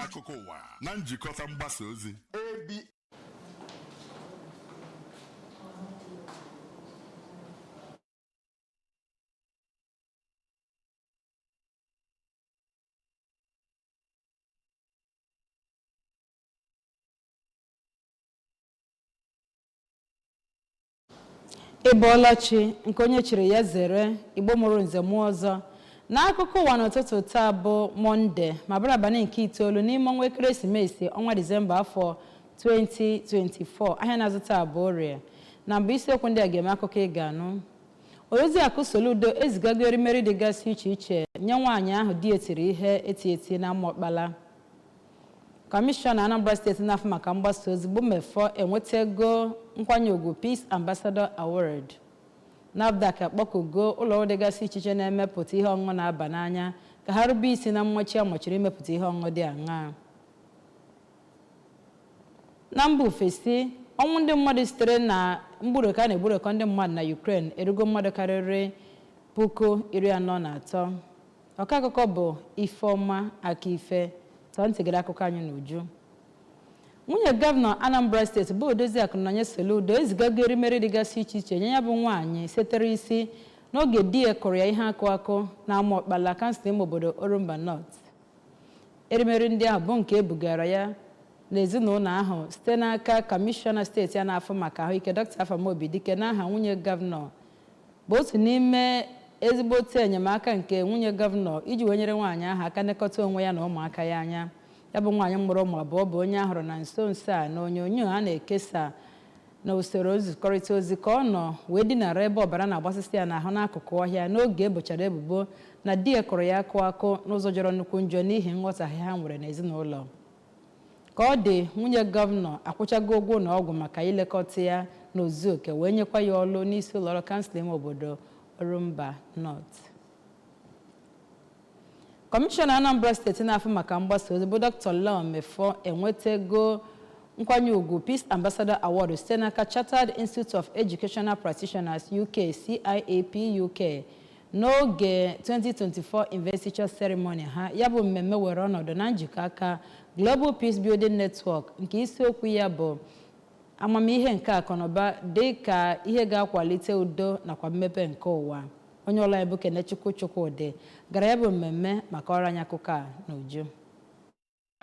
akụkọ ụwa na njikọta mgbasa ozi Ebolachi nke onye chiri ya zere Igbo mụrụ nze mụọ ọzọ n'akụkọ ụwa n'ụtụtụ taa bụ Mọnde ma bụrụ abalị nke 9 n'ime ọnwa ekeresimesi ọnwa Disemba afọ 2024 ahịa na-azụ taa bụ Orie na mbụ isiokwu ndị a ga-eme akụkọ ị ga-anụ. Oziakụ Soludo ezigago erimeri dịgasị iche iche nye nwaanyị ahụ di etiri ihe eti na Amọkpala. Kọmishọna Anambra Steeti n'afọ maka mgbasa ozi bụ Mefọ enwetago nkwanye ugwu Peace Ambassador Award. NAFDAC akpọkugo ụlọọrụ dịgasị iche iche na-emepụta ihe ọṅụṅụ na-aba n'anya ka ha rube isi na mmachi amachiri imepụta ihe ọṅụṅụ dị aṅaa. Na mba ofesi, ọnwụ ndị mmadụ sitere na mgbureka na-egburekọ ndị mmadụ na Ukraine erugo mmadụ karịrị 43,000. Ọka akụkọ bụ Ifeọma Akife. Tọọ ntị gere akụkọ anyị n'uju. Nwunye gọvanọ Anambra Steeti bụ Odoziakụ Nonye Soludo ezigago erimeri dịgasị iche iche nye ya bụ nwaanyị setere isi n'oge di ya kụrụ ya ihe akụ na Amọkpala, kansụl ime obodo Orumba North. Erimeri ndị ahụ bụ nke ebugara ya n'ezinụlọ ahụ site n'aka Kọmishọna steeti a na-afụ maka ahụike Dr. Afamobi Dike n'aha nwunye gọvanọ bụ otu n'ime ezigbote enyemaka nke nwunye gọvanọ iji wee nyere nwaanyị ahụ aka nekọta onwe ya na ụmụaka ya anya. Ya bụ nwaanyị mụrụ ụmụ abụọ bụ onye ahụrụ na nso a na onyonyo a na-ekesa na usoro nzikọrịta ozi ka ọ nọ wee dinara ebe ọbara na-agbasịsị ya n'ahụ n'akụkụ ọhịa n'oge ebochara ebubo na di ya kụrụ ya akụ n'ụzọ jọrọ nnukwu njọ n'ihi nghọtahie ha nwere n'ezinụlọ. Ka ọ dị, nwunye gọvanọ akwụchago ụgwọ ụlọ ọgwụ maka ilekọta ya n'ozu oke wee nyekwa ya ọlụ n'isi ụlọọrụ kansụl ime obodo Orumba North. Kọmishọna Anambra Steeti na-afụ maka mgbasa ozi bụ Dr. Law Mefọ enwetago nkwanye ugwu Peace Ambassador Award site n'aka Chartered Institute of Educational Practitioners UK CIAP UK n'oge 2024 investiture ceremony ha. Ya bụ mmemme were ọnọdụ na njikọ aka Global Peace Building Network nke isiokwu ya bụ amamihe nke akụnụba dị ka ihe ga-akwalite udo nakwa mmepe nke ụwa. Onye ọla bụ Kenechukwu Chukwudị gara ya bụ mmemme maka ọrụ anyị akụkọ a n'uju.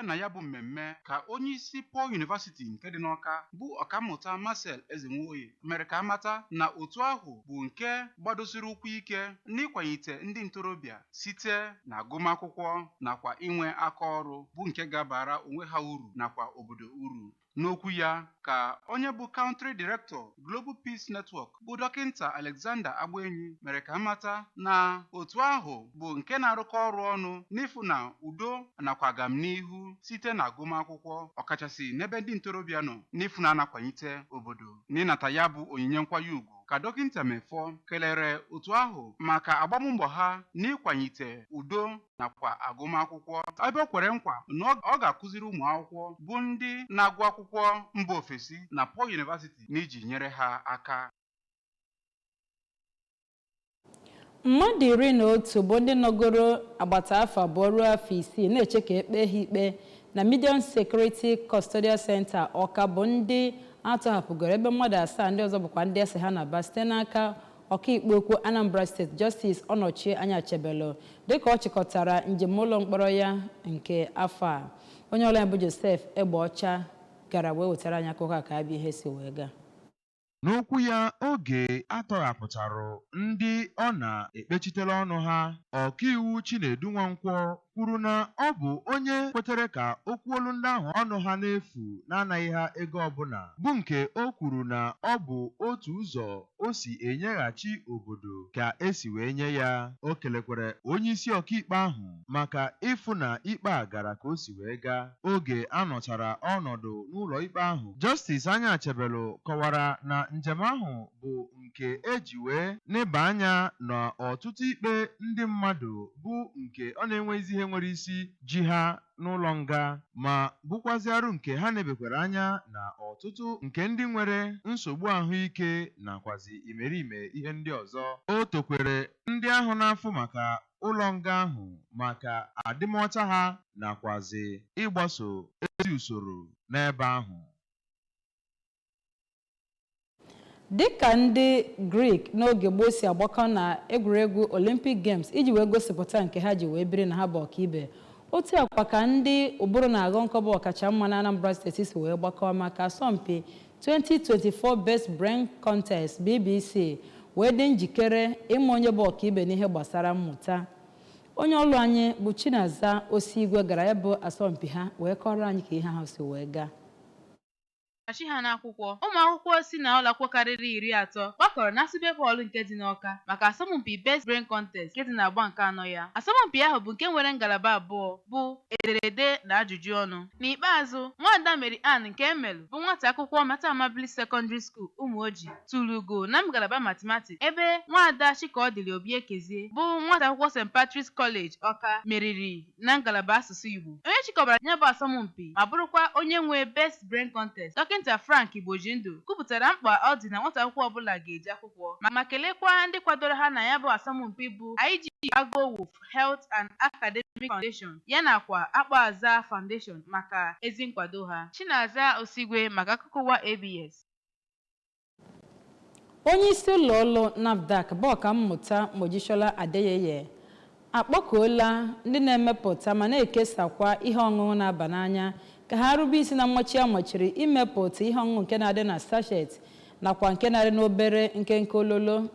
Na ya bụ mmemme ka onye isi Paul University nke dị n'Awka bụ ọkammụta Marcel Ezenwoye mere ka amata na otu ahụ bụ nke gbadosiri ụkwụ ike n'ịkwalite ndị ntorobịa site na agụmakwụkwọ nakwa inwe aka ọrụ bụ nke ga-abara onwe ha uru nakwa obodo uru. N'okwu ya ka onye bụ Country Director Global Peace Network bụ Dọkịnta Alexander Agbenyi mere ka amata na otu ahụ bụ nke na-arụkọ ọrụ ọnụ n'ịfụ na udo nakwa agamnihu site na agụmakwụkwọ ọkachasị n'ebe ndị ntorobịa nọ n'ịfụ na anakwanyite obodo. N'ịnata ya bụ onyinye nkwanye ugwu ka Dọkịnta Mefọ kelere otu ahụ maka agbammbọ ha n'ịkwanyite udo nakwa agụmakwụkwọ, ebe o kwere nkwa na ọ ga-akụziri ụmụ akwụkwọ bụ ndị na-agụ akwụkwọ mba ofesi na Paul University n'iji nyere ha aka. Mmadụ 11 bụ ndị nọgoro agbata afọ abụọ ruo afọ 6 na-eche ka ekpe ha ikpe na Medium Security Custodial Center Awka bụ ndị atọhapụgoro, ebe mmadụ 7 ndị ọzọ bụkwa ndị ese ha na-aba site n'aka ọkaikpe okwu Anambra State Justice Ọnọchie Anyachebelo dịka ọ chịkọtara njem ụlọ mkpọrọ ya nke afọ a. Onye ọla ya bụ Joseph Egbeọcha gara wee wetara anyị akụkọ a ka abịa ihe si wee gaa. N'okwu ya oge atọghapụtara ndị ọ na-ekpechitere ọnụ ha, ọkaiwu Chinedu Nwankwọ kwuru na ọ bụ onye kwetere ka okwu olu ndị ahụ ọnụ ha n'efu na-anaghị ha ego ọbụla, bụ nke o kwuru na ọ bụ otu ụzọ o si enyeghachi obodo ka esi wee nye ya. O kelekwara onye isi ọkaikpe ahụ maka ịfụ na ikpe a gara ka o si wee gaa. Oge a nọchara ọnọdụ n'ụlọ ikpe ahụ, Justice Anyachebelo kọwara na njem ahụ bụ nke eji wee neba anya na ọtụtụ ikpe ndị mmadụ bụ nke ọ na-enweghịzi ihe nwere isi ji ha n'ụlọ nga ma bụkwaziarụ nke ha nebekwara anya na ọtụtụ nke ndị nwere nsogbu ahụike nakwazi imerime ihe ndị ọzọ. O tokwere ndị ahụ na-afụ maka ụlọ nga ahụ maka adịmọcha ha nakwazi ịgbaso ezi usoro n'ebe ahụ. Dịka ndị Greek n'oge gboo si agbakọ na egwuregwu Olympic Games iji wee gosipụta nke ha ji wee biri na ha bụ ọkaibe, otu akwa ka ndị ụbụrụ na-aghọ nkọba ọkacha mma na Anambra Steeti si wee gbakọ maka asọmpi 2024 Best Brain Contest BBC wee dị njikere ịma onye bụ ọkaibe n'ihe gbasara mmụta. Onye ọlụ anyị bụ Chinaza Osigwe gara ya bụ asọmpi ha wee kọrọ anyị ka ihe ha si wee gaa. Achị ha n'akwụkwọ ụmụ akwụkwọ si na ụlọ akwụkwọ karịrị 30 gbakọrọ na Asụbe Bọọlụ nke dị n'Awka maka asọmpi Best Brain Contest nke dị n'agba nke anọ ya. Asọmpi ahụ bụ nke nwere ngalaba abụọ bụ ederede na ajụjụ ọnụ. N'ikpeazụ, Nwada Mary Ann nke Emelu bụ nwata akwụkwọ Matamabili Secondary School Ụmụoji tụrụ ugo na ngalaba Mathematics, ebe Nwada Chikaọdịlị Obiekezie bụ nwata akwụkwọ St. Patrick's College Awka meriri na ngalaba asụsụ Igbo. Onye chịkọbara ya bụ asọmpi ma bụrụkwa onye nwe Best Brain Contest, Dọkịta Frank Igbojindụ kwupụtara mkpa ọ dị na nwata akwụkwọ ọbụla ga-eji akwụkwọ ma kelekwa ndị kwadoro ha na ya bụ asọmpi bụ IG Agbo Wolf Health and Academic Foundation ya nakwa Akpaza Foundation maka ezi nkwado ha. Chinaza Osigwe maka akụkọ ụwa ABS. Onye isi ụlọ ọrụ NAFDAC bụ ọkammụta Mojisola Adeyeye akpọkuola ndị na-emepụta ma na-ekesakwa ihe ọṅụṅụ na-aba n'anya ka ha rube isi na mmachi amachiri imepụta ihe ọṅụṅụ nke na-adị na sachet nakwa nke na-adị n'obere nkenke ololo.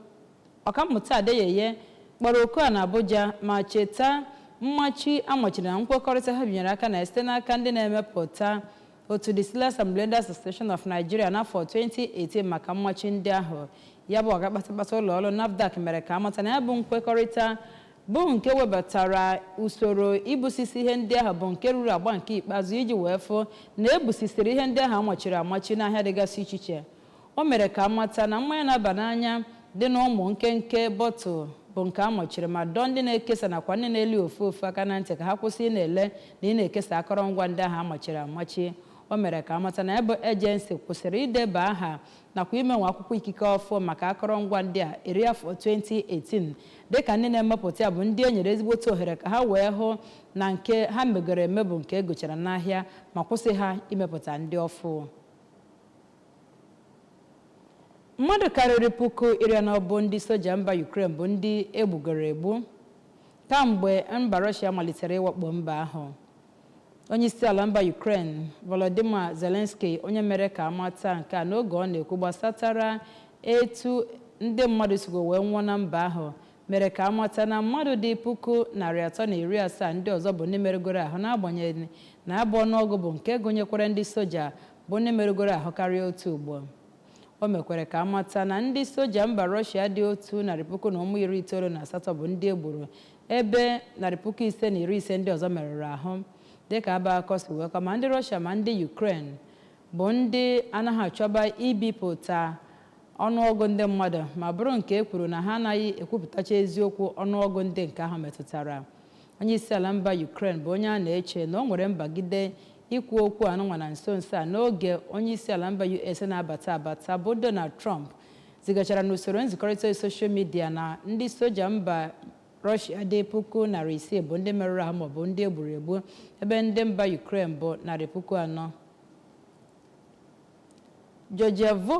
Ọkammụta Adeyeye kpọrọ oku a na Abuja ma cheta mmachi amachiri na nkwekọrịta ha binyere aka na site n'aka ndị na-emepụta otu Distillers and Blenders Association of Nigeria n'afọ 2018 maka mmachi ndị ahụ. Ya bụ ọkakpata ụlọ ọrụ NAFDAC mere ka amata na ya bụ nkwekọrịta bụ nke webatara usoro ibusisi ihe ndị ahụ bụ nke ruru agba nke ikpeazụ iji wee fụ na ebusisiri ihe ndị ahụ amachiri amachi n'ahịa dịgasị iche iche. O mere ka amata na mmanya na-aba n'anya dị na ụmụ nkenke bọtụl bụ nke amachiri ma dọọ ndị na-ekesa nakwa ndị na-eli ofu ofu aka na ntị ka ha kwụsị na-ele na ị na-ekesa akọrọngwa ndị ahụ amachiri amachi. O mere ka amata na ebe ejensi kwụsịrị ideba aha nakwa imenwe akwụkwọ ikike ọfụ maka akọrọngwa ndị a eri afọ 2018 dịka ndị na-emepụta ya bụ ndị e nyere ezigbote ohere ka ha wee hụ na nke ha megoro eme bụ nke egochara n'ahịa ma kwụsị ha imepụta ndị ọfụ. Mmadụ karịrị 40,000 bụ ndị soja mba Ukraine bụ ndị egbugoro egbu kamgbe mba Russia malitere ịwakpo mba ahụ. Onye isi ala mba Ukraine Volodymyr Zelensky onye mere ka amata nke a n'oge ọ na-ekwu gbasatara etu ndị mmadụ sigo wee nwụọ na mba ahụ mere ka amata na mmadụ dị 370,000 ndị ọzọ bụ ndị merigoro ahụ n'agbanyeghị na abụ ọnụọgụ bụ nke gụnyekwara ndị soja bụ ndị merigoro ahụ karịa otu ugbo. O mekwere ka amata na ndị soja mba Russia dị 198 bụ ndị egburu ebe 550 ndị ọzọ merụrụ ahụ. Dịka aba akọsi wee kwa ma ndị Russia ma ndị Ukraine bụ ndị anaghị achọba ibipụta ọnụọgụ ndị mmadụ ma bụrụ nke e kwuru na ha anaghị ekwupụtacha eziokwu ọnụọgụ ndị nke ahụ metụtara. Onye isi ala mba Ukraine bụ onye a na-eche na o nwere mbagide ikwu okwu anụnwa na nso nso a n'oge onye isi ala mba US na-abata bụ Donald Trump zigachara n'usoro nzikọrịta soshal midia na ndị soja mba Russia dị 600,000 bụ ndị merụrụ ahụ maọbụ ndị egburu egbu ebe ndị mba Ukraine bụ 400,000. Georgieva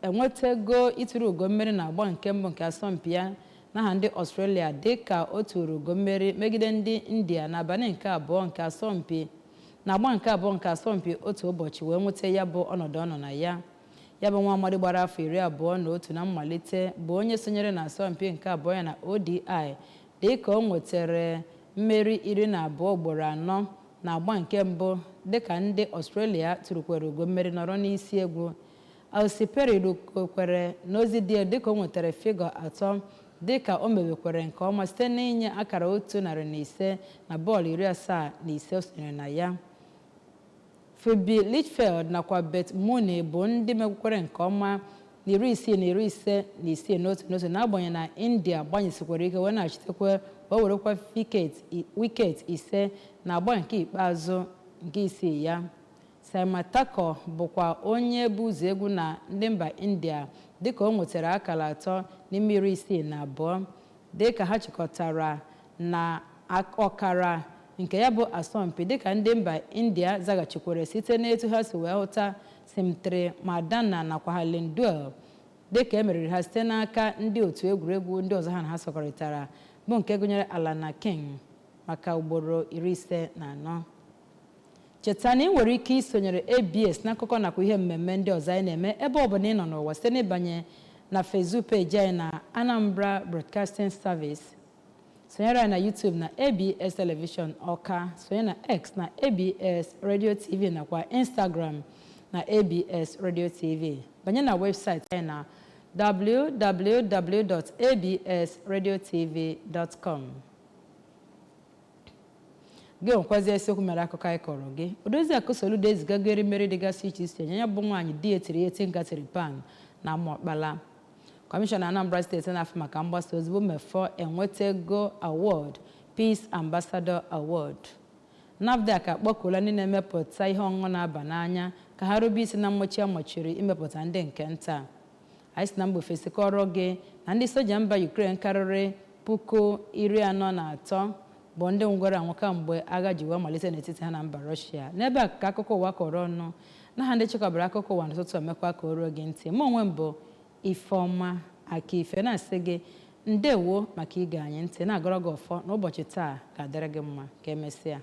enwetago ituru ugo mmeri na agba nke mbụ nke asọmpi ya n'aha ndị Australia dịka o turu ugo mmeri megide ndị India n'abalị nke abụọ nke asọmpi na agba nke abụọ nke asọmpi otu ụbọchị wee nweta ya bụ ọnọdụ ọ nọ na ya. Ya bụ nwa amadi gbara afọ 21 na mmalite bụ onye sonyere na asọmpi nke abụọ ya na ODI dịka o nwetara mmeri 12 ugboro 4 na agba nke mbụ dịka ndị Australia turukwere ugo mmeri nọrọ n'isi egwu. Elsie Perry rukwere n'ozi dị dịka o nwetara figọ 3 dịka o mewekwere nke ọma site n'inye akara 105 na bọọlụ 75 o sonyere na ya. Phoebe Litchfield nakwa Beth Mooney bụ ndị megwukwere nke ọma na 60-56 n'otu n'agbanyeghị na India gbanyesikwara ike wee na-achitekwa wee werekwa wiket 5 na agba nke ikpeazụ nke isii ya. Simon Thakur bụkwa onye bụ ụzọ egwu na ndị mba India dịka o nwetara akara 3 n'ime 62 dịka ha chịkọtara na ọkara nke ya bụ asọmpi dịka ndị mba India zaghachikwere site n'etu ha si wee hụta Simtri Madana nakwa Helen Duell dịka emeriri ha site n'aka ndị otu egwuregwu ndị ọzọ ha na ha sọkọrịtara bụ nke gụnyere Alana King maka ugboro 54. Cheta na ị nwere ike isonyere ABS n'akụkọ nakwa ihe mmemme ndị ọzọ anyị na-eme ebe ọ bụla ị nọ n'ụwa site n'ịbanye na Facebook page anyị na Anambra Broadcasting Service. Sonyere anyị na YouTube na ABS Television Ọka, sonye na X na ABS Radio TV nakwa Instagram na ABS Radio TV. Banye na webụsaịtị anyị na www.absradiotv.com. Gị nwekwazi isiokwu mere akụkọ anyị kọrọ gị. Odoziakụ Soludo ezigago erimeri dịgasị iche iche nye ya bụ nwaanyị di etiri eti ngatịrị pan na Amọkpala. Kọmishọna Anambra Steeti na-afụ maka mgbasa ozi bụ Mefọ enwetago award Peace Ambassador Award. NAFDAC akpọkuola ndị na-emepụta ihe ọṅụṅụ na-aba n'anya ka ha rube isi na mmochi amachiri imepụta ndị nke nta. Anyị si na mba ofesi kọrọ gị na ndị soja mba Ukraine karịrị 43,000 bụ ndị ngwara anwụ kamgbe agha ji wee malite n'etiti ha na mba Russia. N'ebe a ka akụkọ ụwa kọrọ ọnụ n'aha ndị chịkọbara akụkọ ụwa n'ụtụtụ emekwa ka o ruo gị ntị. Mụ onwe m bụ Ifeọma Akife na-asị gị ndewo maka ige anyị ntị na-agọrọ gị ọfọ n'ụbọchị taa ka dịrị gị mma ka emesịa.